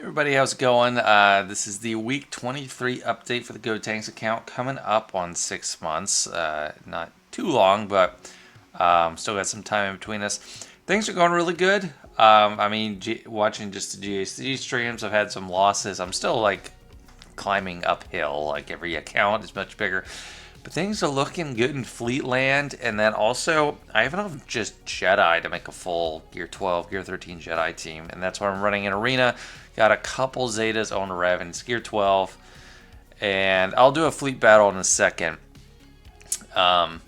Everybody, how's it going? This is the week 23 update for the Gotenks account coming up on 6 months. Not too long, but still got some time in between us. Things are going really good. Watching just the GAC streams, I've had some losses. I'm still like climbing uphill. Like every account is much bigger. But things are looking good in Fleetland, and then also I have enough just Jedi to make a full Gear 12, Gear 13 Jedi team, and that's why I'm running an arena. Got a couple Zetas on Rev, and it's Gear 12, and I'll do a fleet battle in a second. But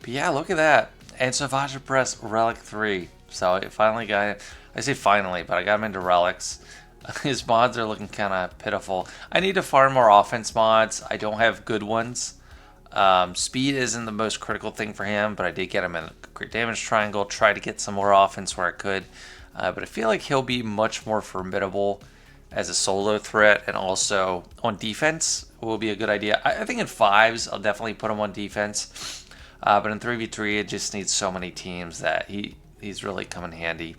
yeah, look at that, and Savage Oppress Relic 3. So I finally got it. I say finally, but I got him into Relics. His mods are looking kind of pitiful. I need to farm more offense mods. I don't have good ones. Speed isn't the most critical thing for him, but I did get him in a great damage triangle, try to get some more offense where I could. But I feel like he'll be much more formidable as a solo threat, and also on defense will be a good idea. I think in 5s, I'll definitely put him on defense. But in 3v3, it just needs so many teams that he's really come in handy.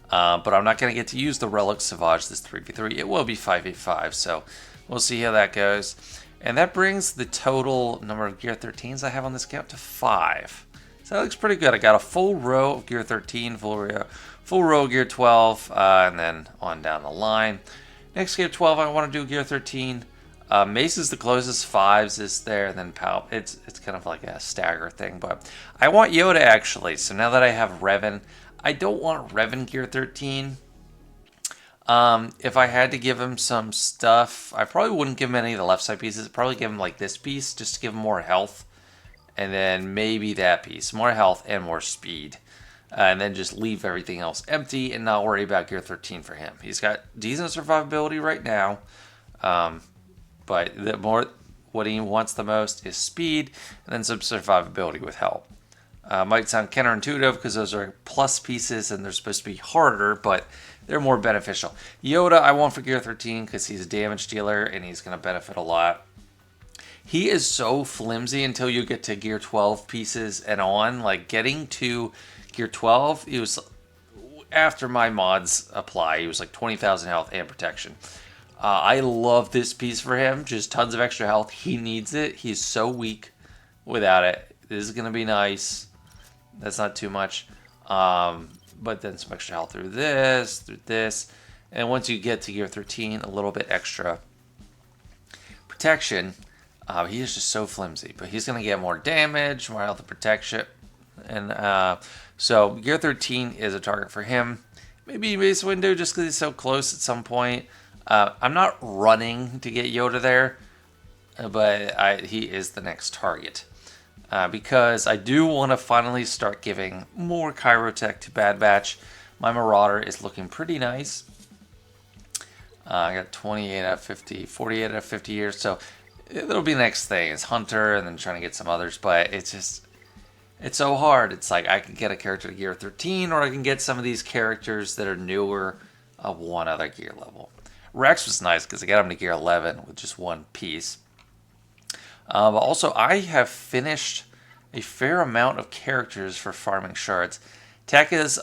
But I'm not going to get to use the Relic Savage this 3v3. It will be 5v5, so we'll see how that goes. And that brings the total number of Gear 13s I have on this account to 5. So that looks pretty good. I got a full row of Gear 13, full row of Gear 12, and then on down the line. Next Gear 12, I want to do Gear 13. Mace is the closest, 5s is there, and then Pal. It's kind of like a stagger thing, but I want Yoda actually. So now that I have Revan, I don't want Revan Gear 13. If I had to give him some stuff, I probably wouldn't give him any of the left side pieces. I'd probably give him like this piece just to give him more health. And then maybe that piece. More health and more speed. And then just leave everything else empty and not worry about Gear 13 for him. He's got decent survivability right now. But what he wants the most is speed and then some survivability with help. Might sound counterintuitive because those are plus pieces and they're supposed to be harder, but they're more beneficial. Yoda, I want for Gear 13 because he's a damage dealer and he's going to benefit a lot. He is so flimsy until you get to Gear 12 pieces and on. Like getting to Gear 12, he was, after my mods apply, he was like 20,000 health and protection. I love this piece for him. Just tons of extra health. He needs it. He's so weak without it. This is going to be nice. That's not too much. But then some extra health through this. And once you get to Gear 13, a little bit extra protection. He is just so flimsy. But he's going to get more damage, more health and protection. And so Gear 13 is a target for him. Maybe Mace Windu just because he's so close at some point. I'm not running to get Yoda there. But he is the next target. Because I do want to finally start giving more Chirotech to Bad Batch. My Marauder is looking pretty nice. I got 28 out of 50, 48 out of 50 years, so it'll be the next thing. It's Hunter and then trying to get some others, but it's so hard. It's like I can get a character to Gear 13 or I can get some of these characters that are newer of one other gear level. Rex was nice because I got him to Gear 11 with just one piece. But also, I have finished a fair amount of characters for farming shards. Tech is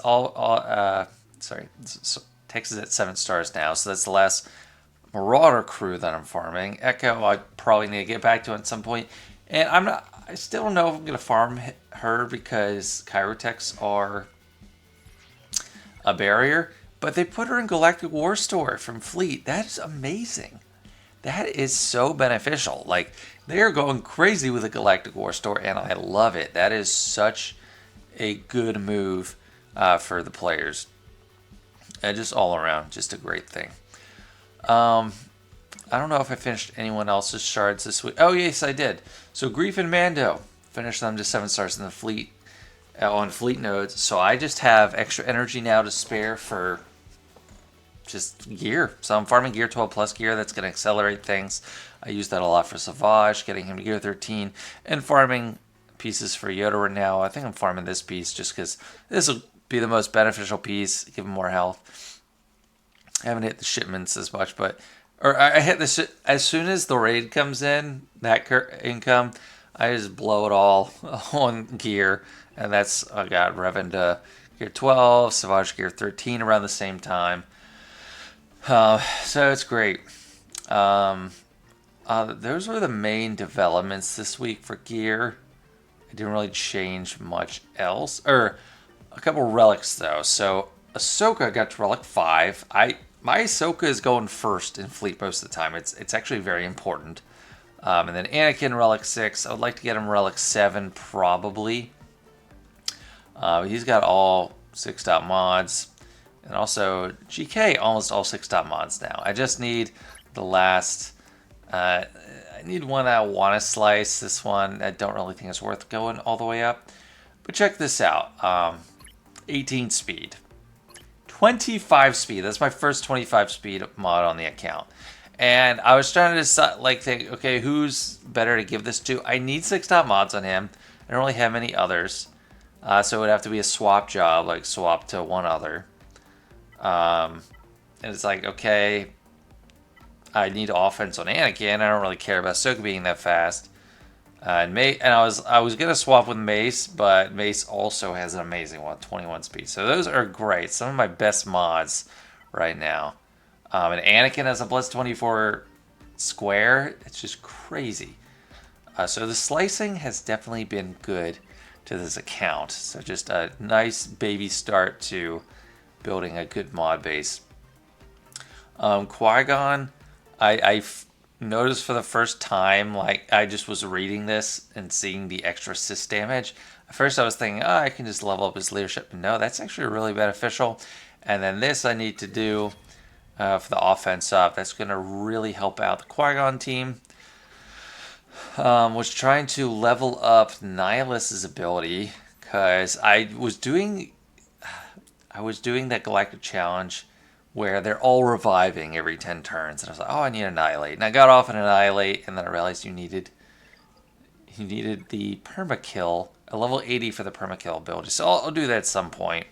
Tech is at 7 stars now, so that's the last Marauder crew that I'm farming. Echo, I probably need to get back to at some point, and I still don't know if I'm gonna farm her because Chirotechs are a barrier. But they put her in Galactic War Store from Fleet. That is amazing. That is so beneficial. Like, they are going crazy with the Galactic War Store, and I love it. That is such a good move for the players. And just all around, just a great thing. I don't know if I finished anyone else's shards this week. Oh, yes, I did. So Grief and Mando, finished them to 7 stars in the fleet, on fleet nodes. So I just have extra energy now to spare for just gear. So I'm farming Gear 12 plus gear. That's going to accelerate things. I use that a lot for Savage, getting him to Gear 13, and farming pieces for Yoda right now. I think I'm farming this piece just because this will be the most beneficial piece, give him more health. I haven't hit the shipments as much, or I hit the as soon as the raid comes in, that income, I just blow it all on gear, and I got Revan to Gear 12, Savage Gear 13 around the same time. So it's great. Um, those were the main developments this week for gear. It didn't really change much else. Or a couple relics though. So Ahsoka got to Relic 5. My Ahsoka is going first in fleet most of the time. It's actually very important. And then Anakin Relic 6. I would like to get him Relic 7 probably. He's got all 6 dot mods. And also GK almost all 6 dot mods now. I just need the last. I need one I want to slice. This one I don't really think it's worth going all the way up. But check this out. 18 speed. 25 speed. That's my first 25 speed mod on the account. And I was trying to decide, think, okay, who's better to give this to? I need 6 dot mods on him. I don't really have many others. So it would have to be a swap job, like swap to one other. And it's like, okay, I need offense on Anakin. I don't really care about Ahsoka being that fast. And I was gonna swap with Mace, but Mace also has an amazing one, 21 speed. So those are great. Some of my best mods right now. And Anakin has a plus 24 square. It's just crazy. So the slicing has definitely been good to this account. So just a nice baby start to building a good mod base. Qui-Gon, I noticed for the first time, like I just was reading this and seeing the extra assist damage. At first I was thinking, oh, I can just level up his leadership. No, that's actually really beneficial. And then this I need to do for the offense up. That's going to really help out the Qui-Gon team. Was trying to level up Nihilus's ability because I was doing that Galactic Challenge where they're all reviving every 10 turns. And I was like, oh, I need Annihilate. And I got off an Annihilate, and then I realized you needed the Permakill, a level 80 for the Permakill ability. So I'll do that at some point.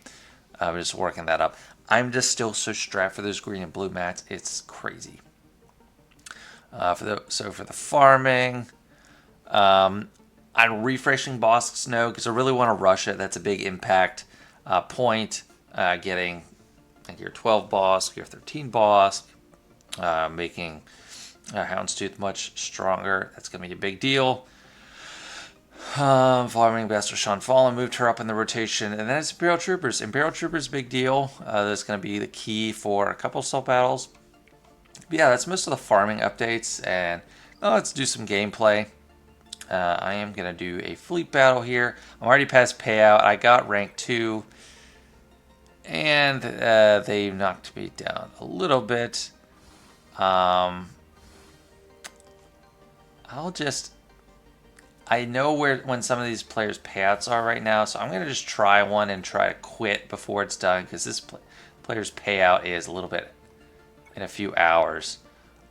I'm just working that up. I'm just still so strapped for those green and blue mats. It's crazy. For the farming, I'm refreshing Bosk Snow because I really want to rush it. That's a big impact point. Getting like your 12 Bosk, your 13 Bosk, making Houndstooth much stronger. That's going to be a big deal. Farming Bastard Sean Fallen moved her up in the rotation, and then it's Imperial Troopers. Imperial Troopers, big deal. That's going to be the key for a couple of stealth battles. But yeah, that's most of the farming updates, and let's do some gameplay. I am going to do a fleet battle here. I'm already past payout. I got rank 2. And they knocked me down a little bit. I know when some of these players' payouts are right now, so I'm going to just try one and try to quit before it's done, because this player's payout is a little bit in a few hours.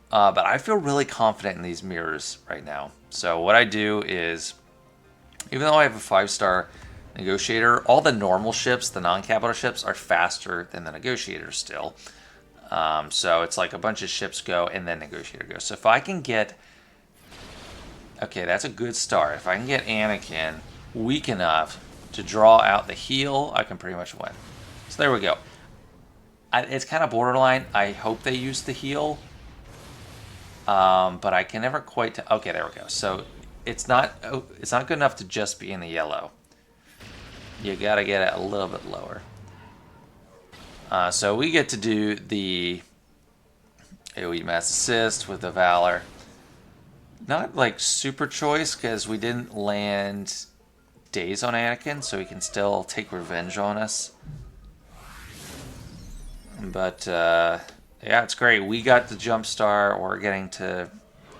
But I feel really confident in these mirrors right now. So what I do is, even though I have a 5-star Negotiator, all the normal ships, the non-capital ships, are faster than the Negotiator still. So it's like a bunch of ships go and then Negotiator goes. So if I can get... Okay, that's a good start. If I can get Anakin weak enough to draw out the heal, I can pretty much win. So there we go. It's kind of borderline. I hope they use the heal. But I can never quite... Okay, there we go. So it's not good enough to just be in the yellow. You gotta get it a little bit lower. So we get to do the AoE Mass Assist with the Valor. Not like super choice, because we didn't land days on Anakin, so he can still take revenge on us. But yeah, it's great. We got the jump star. We're getting to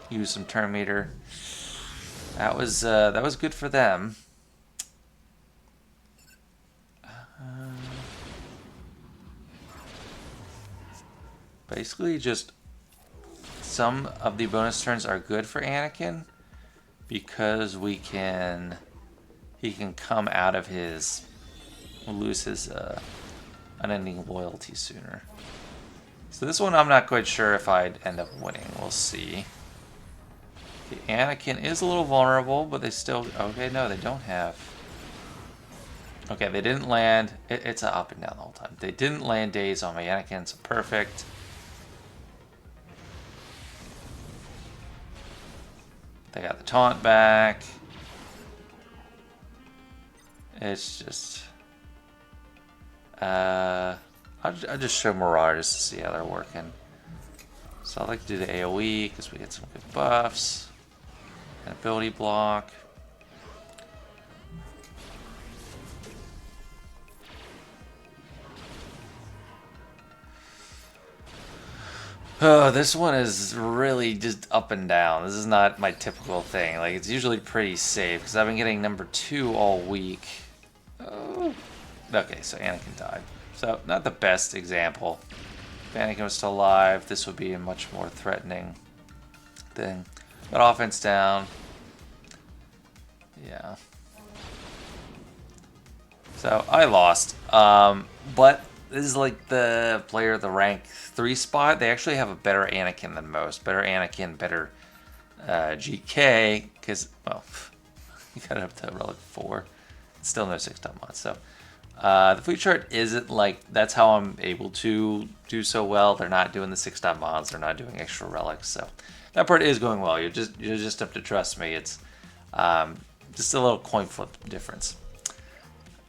use some turn meter. That was good for them. Basically, just some of the bonus turns are good for Anakin because he can come out of lose his unending loyalty sooner. So this one I'm not quite sure if I'd end up winning. We'll see. Okay, Anakin is a little vulnerable, but they still... Okay, no, they don't have... Okay, they didn't land... It's an up and down the whole time. They didn't land days on my Anakin, so perfect. They got the taunt back. It's just... I'll just show Marauders to see how they're working. So I like to do the AoE because we get some good buffs. An ability block. Oh, this one is really just up and down. This is not my typical thing. Like, it's usually pretty safe because I've been getting number 2 all week. Oh. Okay, so Anakin died. So, not the best example. If Anakin was still alive, this would be a much more threatening thing. But offense down. Yeah. So, I lost. But this is like the player of the rank 3 spot. They actually have a better Anakin than most. Better Anakin, better GK. Because, well, you got it up to Relic 4. It's still no 6-star mod. So, the fleet chart isn't like, that's how I'm able to do so well. They're not doing the 6-star mods. They're not doing extra relics. So, that part is going well. You just have to trust me. It's just a little coin flip difference.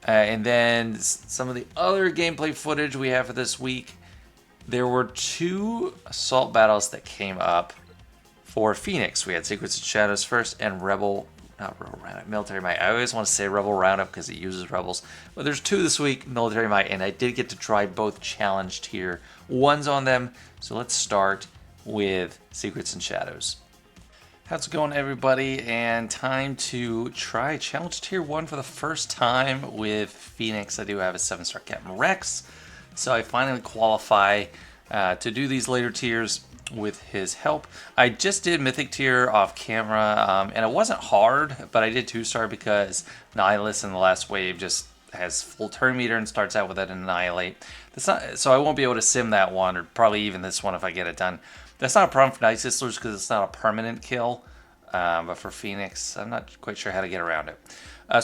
And then some of the other gameplay footage we have for this week. There were 2 assault battles that came up for Phoenix. We had Secrets and Shadows first and Military Might. I always want to say Rebel Roundup because it uses Rebels. But there's 2 this week, Military Might, and I did get to try both challenge tier 1s on them. So let's start with Secrets and Shadows. How's it going, everybody? And time to try Challenge Tier 1 for the first time with Phoenix. I do have a 7-star Captain Rex, so I finally qualify to do these later tiers with his help. I just did Mythic tier off camera, and it wasn't hard, but I did 2-star because Nihilus in the last wave just has full turn meter and starts out with an Annihilate. So I won't be able to sim that one, or probably even this one if I get it done. That's not a problem for Night Sisters because it's not a permanent kill. But for Phoenix, I'm not quite sure how to get around it.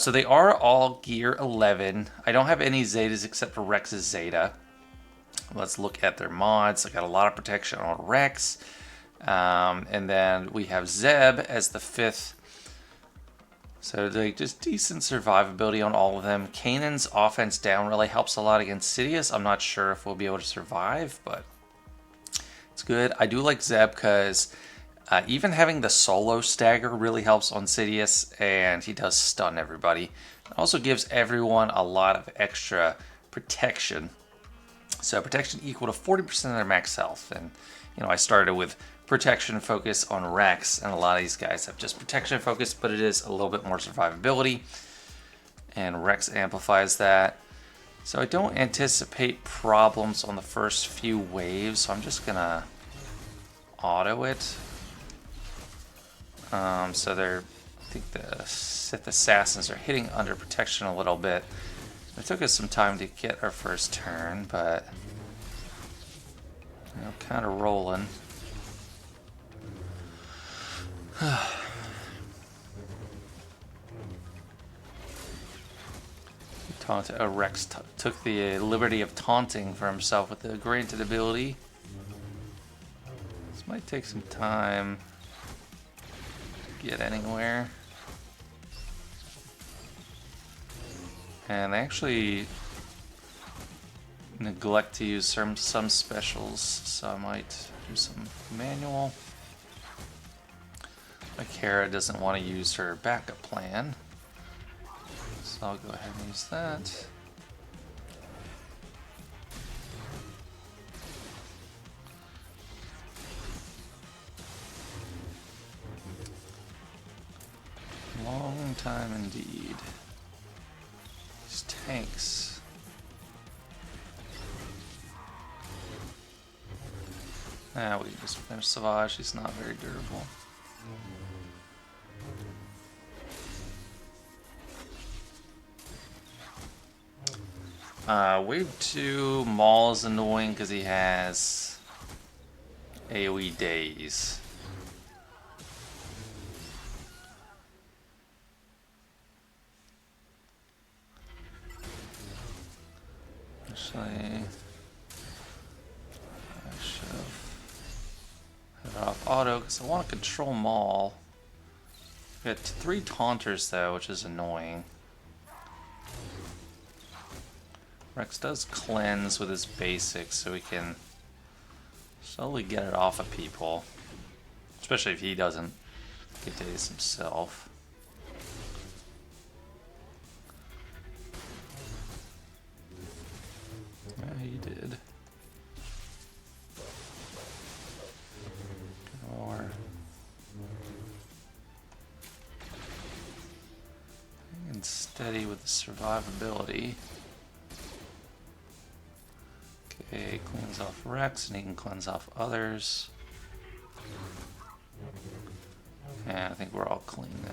So they are all gear 11. I don't have any Zetas except for Rex's Zeta. Let's look at their mods. I got a lot of protection on Rex. And then we have Zeb as the 5th. So like just decent survivability on all of them. Kanan's offense down really helps a lot against Sidious. I'm not sure if we'll be able to survive, but it's good. I do like Zeb because even having the solo stagger really helps on Sidious, and he does stun everybody. It also gives everyone a lot of extra protection. So protection equal to 40% of their max health. And, you know, I started with protection focus on Rex, and a lot of these guys have just protection focus, but it is a little bit more survivability. And Rex amplifies that. So I don't anticipate problems on the first few waves, so I'm just going to auto it. So they're, I think the Sith Assassins are hitting under protection a little bit. It took us some time to get our first turn, but, you know, kind of rolling. Rex took the liberty of taunting for himself with the granted ability. This might take some time to get anywhere. And they actually neglect to use some specials, so I might do some manual. Akira doesn't want to use her backup plan, so I'll go ahead and use that. Long time indeed. These tanks. Ah, we just finished Savage. He's not very durable. Wave 2, Maul is annoying because he has AoE days. Actually, I should have had it off auto because I want to control Maul. We got 3 taunters though, which is annoying. Rex does cleanse with his basics, so we can slowly get it off of people. Especially if he doesn't get to ace himself. Yeah, he did. Or and steady with the survivability. Okay, cleans off Rex, and he can cleanse off others. Yeah, I think we're all clean now.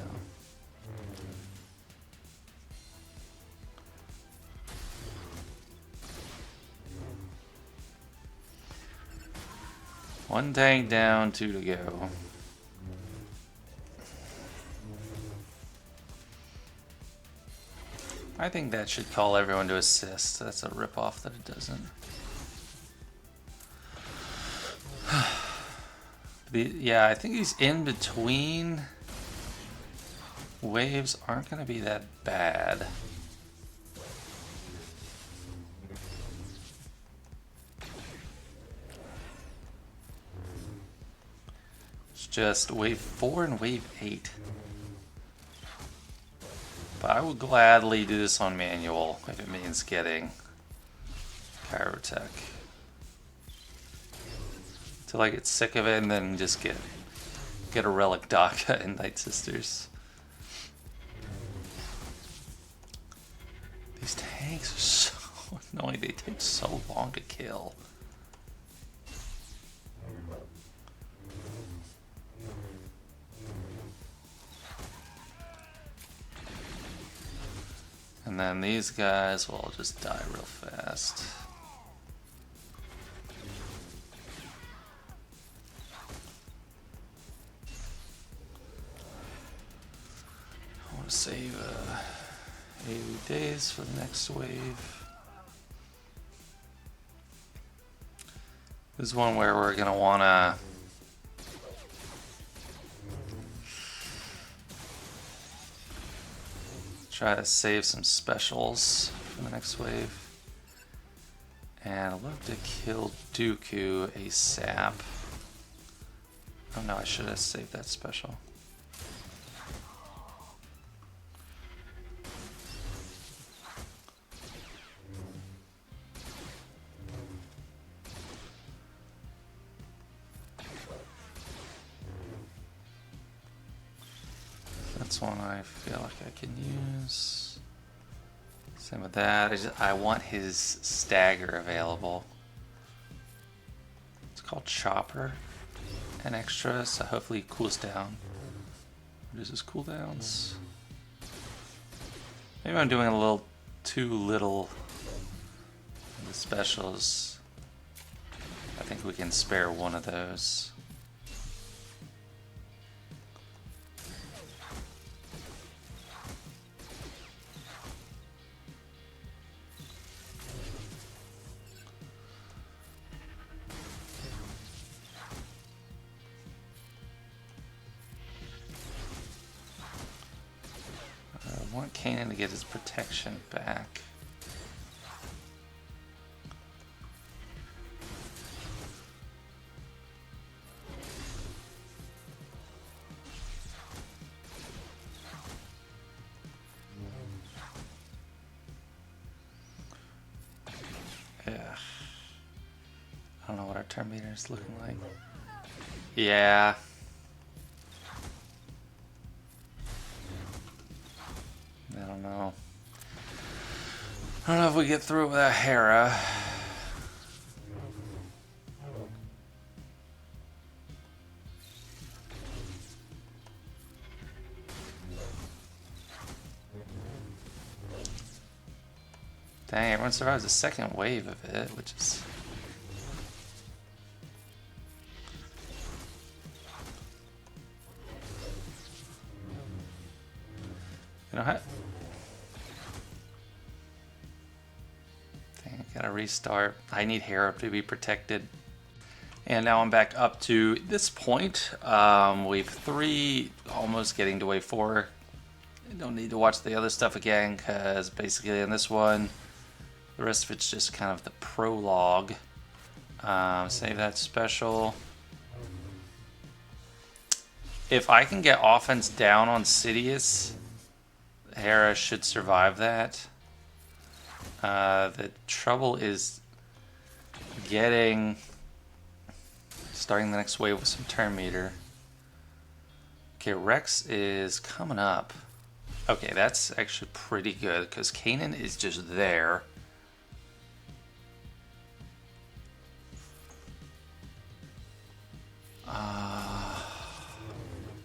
One tank down, 2 to go. I think that should call everyone to assist. That's a ripoff that it doesn't. Yeah, I think these in between waves aren't going to be that bad. It's just wave 4 and wave 8. But I would gladly do this on manual if it means getting Chirotech. Till I get sick of it and then just get a Relic Daka and Night Sisters. These tanks are so annoying, they take so long to kill. And then these guys will all just die real fast. I want to save 80 days for the next wave. This is one where we're going to want to try to save some specials for the next wave. And I'd love to kill Dooku ASAP. Oh no, I should have saved that special. That's one I feel like I can use. Same with that. I want his stagger available. It's called Chopper. An extra, so hopefully it cools down. Reduces cooldowns. Maybe I'm doing a little too little of the specials. I think we can spare one of those. I want Kanan to get his protection back. Yeah. I don't know what our turn meter is looking like. Yeah. I don't know. I don't know if we get through it without Hera. Dang, everyone survives the second wave of it, which is... You know what? Dang, I gotta restart. I need Hera to be protected. And now I'm back up to this point. Wave 3, almost getting to wave 4. I don't need to watch the other stuff again, because basically in this one, the rest of it's just kind of the prologue. Save that special. If I can get offense down on Sidious, Hera should survive that. The trouble is starting the next wave with some turn meter. Okay, Rex is coming up. Okay, that's actually pretty good because Kanan is just there.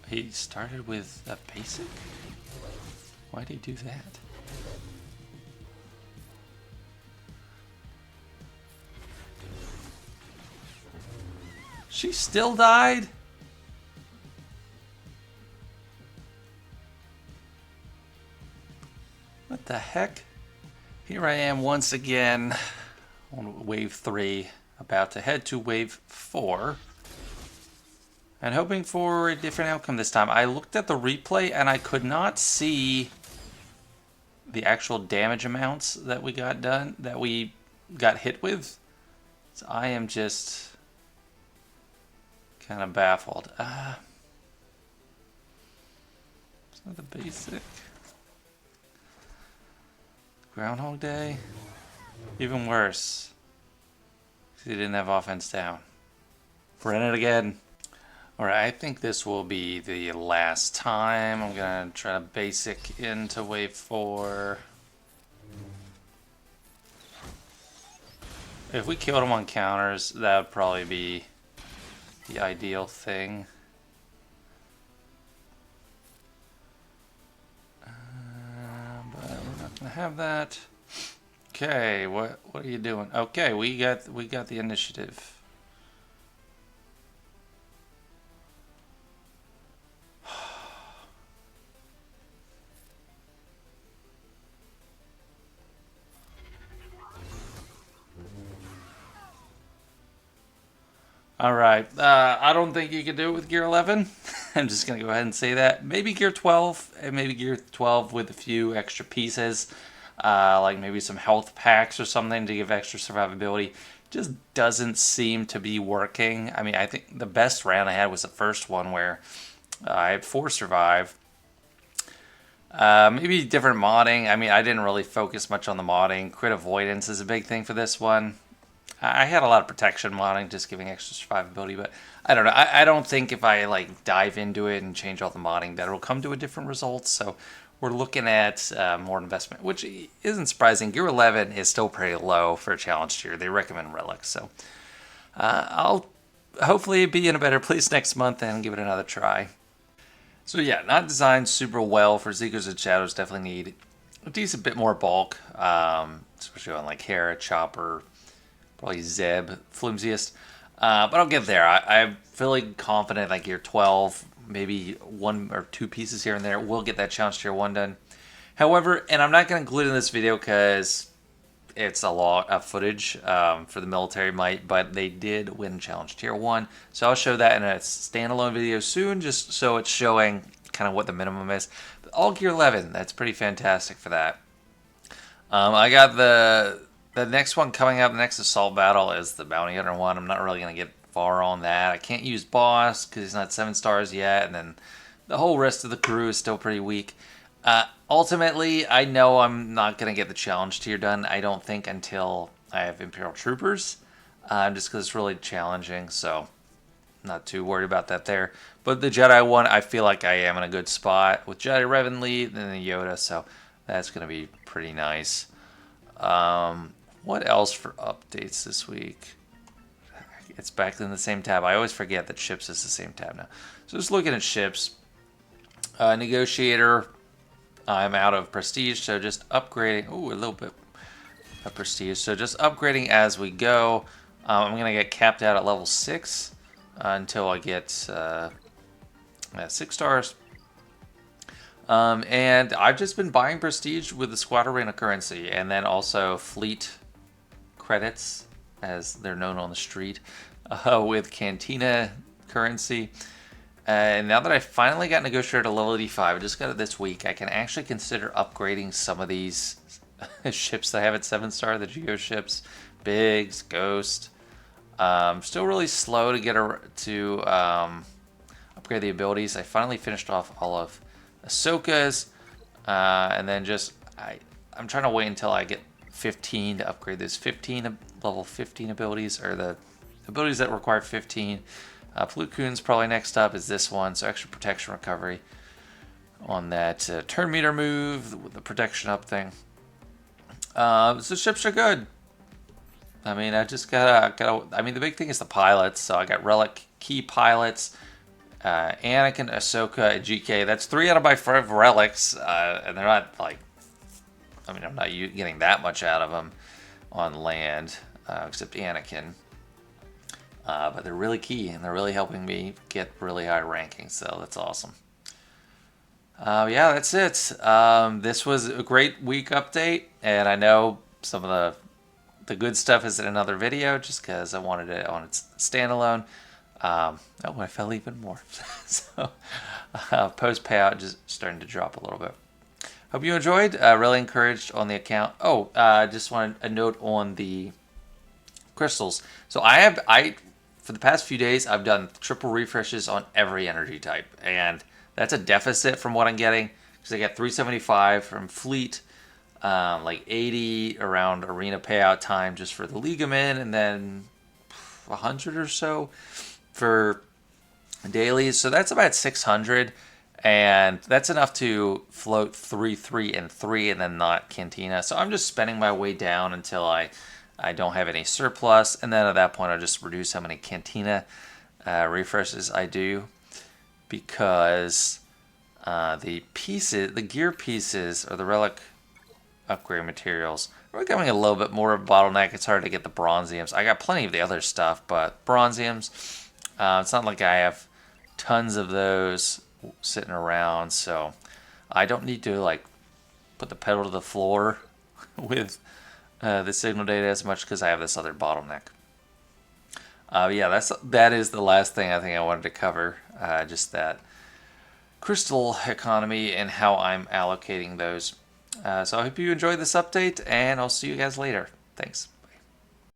He started with a basic? Why'd he do that? She still died? What the heck? Here I am once again on wave 3, about to head to wave 4. And hoping for a different outcome this time. I looked at the replay and I could not see the actual damage amounts that we got hit with. So I am just kind of baffled. It's not the basic. Groundhog Day? Even worse. Because he didn't have offense down. We're in it again. Alright, I think this will be the last time. I'm going to try to basic into wave 4. If we killed him on counters, that would probably be the ideal thing. But we're not going to have that. Okay, what are you doing? Okay, we got the initiative. Alright, I don't think you can do it with Gear 11. I'm just going to go ahead and say that. Maybe Gear 12, and maybe Gear 12 with a few extra pieces. Like maybe some health packs or something to give extra survivability. Just doesn't seem to be working. I mean, I think the best round I had was the first one where I had 4 survive. Maybe different modding. I mean, I didn't really focus much on the modding. Crit avoidance is a big thing for this one. I had a lot of protection modding, just giving extra survivability, but I don't know. I don't think if I like dive into it and change all the modding that it'll come to a different result. So we're looking at more investment, which isn't surprising. Gear 11 is still pretty low for a challenge tier. They recommend Relic, so I'll hopefully be in a better place next month and give it another try. So yeah, not designed super well for Seekers of Shadows. Definitely need a decent bit more bulk, especially on like Hera, Chopper, probably Zeb, flimsiest. But I'll get there. I'm feeling confident like Gear 12, maybe 1 or 2 pieces here and there. We'll get that challenge tier 1 done. However, and I'm not going to include it in this video because it's a lot of footage for the military might, but they did win challenge tier 1. So I'll show that in a standalone video soon, just so it's showing kind of what the minimum is. But all Gear 11, that's pretty fantastic for that. I got the next one coming up, the next assault battle is the Bounty Hunter one. I'm not really going to get far on that. I can't use Boss because he's not 7 stars yet, and then the whole rest of the crew is still pretty weak. Ultimately, I know I'm not going to get the challenge tier done, I don't think, until I have Imperial Troopers, just because it's really challenging, so not too worried about that there. But the Jedi one, I feel like I am in a good spot with Jedi Revan lead and then Yoda, so that's going to be pretty nice. What else for updates this week? It's back in the same tab. I always forget that ships is the same tab now. So just looking at ships. Negotiator, I'm out of prestige, so just upgrading. Ooh, a little bit of prestige. So just upgrading as we go. I'm going to get capped out at level 6 until I get 6 stars. And I've just been buying prestige with the Squad Arena currency, and then also fleet credits, as they're known on the street. with Cantina currency. And now that I finally got Negotiator to level 85, I just got it this week, I can actually consider upgrading some of these ships that I have at 7-star, the Geo ships, Biggs, Ghost. Still really slow to get to upgrade the abilities. I finally finished off all of Ahsoka's, and then I'm trying to wait until I get 15 to upgrade those 15 level 15 abilities, or the abilities that require 15. Plo Koon's probably next up is this one, so extra protection recovery on that turn meter move with the protection up thing. So ships are good. I mean, I just gotta. I mean, the big thing is the pilots. So I got Relic key pilots, Anakin, Ahsoka, and GK. That's 3 out of my 5 relics, and they're not like. I mean, I'm not getting that much out of them on land, except Anakin. But they're really key, and they're really helping me get really high rankings. So that's awesome. Yeah, that's it. This was a great week update, and I know some of the good stuff is in another video just because I wanted it on its standalone. Oh, I fell even more. So post payout just starting to drop a little bit. Hope you enjoyed. Really encouraged on the account. Oh, just wanted a note on the crystals. So I for the past few days I've done triple refreshes on every energy type, and that's a deficit from what I'm getting because I got 375 from Fleet. Like 80 around arena payout time just for the Legion, and then 100 or so for dailies. So that's about 600, and that's enough to float 3, 3, and 3, and then not Cantina. So I'm just spending my way down until I don't have any surplus, and then at that point I'll just reduce how many Cantina refreshes I do, because the gear pieces, or the relic upgrade materials, are becoming a little bit more of a bottleneck. It's hard to get the bronziums. I got plenty of the other stuff, but bronziums, it's not like I have tons of those sitting around, so I don't need to like put the pedal to the floor with the signal data as much because I have this other bottleneck. Yeah, that is the last thing I think I wanted to cover. Just that crystal economy and how I'm allocating those. So I hope you enjoyed this update, and I'll see you guys later. Thanks.